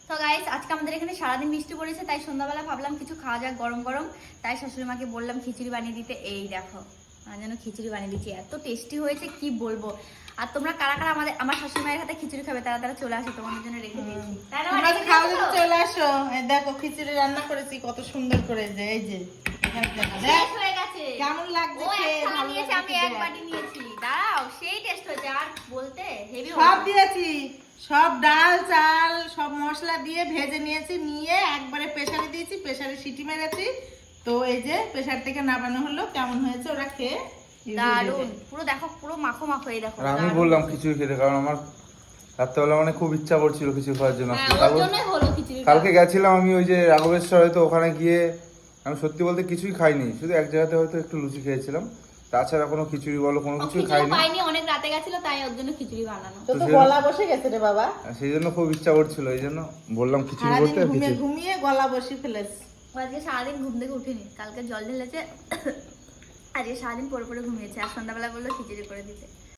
তো গাইস আজকে আমাদের এখানে সারাদিন বৃষ্টি পড়েছে, তাই সন্ধ্যাবেলা ভাবলাম কিছু খাওয়া যাক গরম গরম। তাই শাশুড়ি মাকে বললাম খিচুড়ি বানিয়ে দিতে। এই দেখো আমার জন্য খিচুড়ি বানিয়ে দিচ্ছি, এত টেস্টি হয়েছে কি বলবো। আর তোমরা কারা কারা আমার শাশুড়ি মায়ের হাতে খিচুড়ি খাবে তারা তারা চলে আসো, তোমাদের জন্য রেখে দিয়েছি। তাই না, তোমরা খাওয়া যদি চলে আসো। এই দেখো খিচুড়ি রান্না করেছি কত সুন্দর করে, এই যে এখানে দেখো। শেষ হয়ে গেছে। কেমন লাগছে ও খেয়ে? এক থালা ভালো নিয়েছে, আমি লাগছে এক দেখ। বাটি নিয়েছি। দাঁড়াও, সেই টেস্ট হয়েছে। আর বলতে হেভি সব দিয়েছি, সব ডাল চাল সব মশলা দিয়ে ভেজে নিয়েছি, নিয়ে একবারে প্রেসারে দিয়েছি, প্রেসারে সিটি মেরেছি। তো এই যে প্রেসার থেকে নামানো হলো, কেমন হয়েছে ওরা খেয়ে দারুন। পুরো দেখো, পুরো মাখো মাখো। এই দেখো আর আমি দারুণ। বললাম খিচুড়ি খেতে, কারণ আমার রাত্রেবেলা মানে খুব ইচ্ছা করছিল খিচুড়ি খাওয়ার জন্য। হ্যাঁ, ওর তারপর জন্যই হলো খিচুড়ি। কালকে গেছিলাম আমি ওই যে রাঘবেশ্বরে, তো ওখানে গিয়ে আমি সত্যি বলতে কিছুই খাইনি, শুধু এক জায়গাতে হয়তো একটু লুচি খেয়েছিলাম, তাছাড়া কোনো খিচুড়ি বলো কোনো কিছুই খাইনি। পাইনি, অনেক রাতে গেছিল, তাই ওর জন্য খিচুড়ি বানানো। তো গলা বসে গেছে রে বাবা, আর সেই জন্য খুব ইচ্ছা করছিল, এই জন্য বললাম খিচুড়ি সারাদিন করতে। ঘুমিয়ে খিচুড়ি ঘুমিয়ে গলা বসে ফেলেছে। ও আজকে সারাদিন ঘুম থেকে উঠিনি, কালকে জল ঢেলেছে। আজকে সারাদিন পরে পরে ঘুমিয়েছে, আর সন্ধ্যাবেলা বললো খিচুড়ি করে দিতে।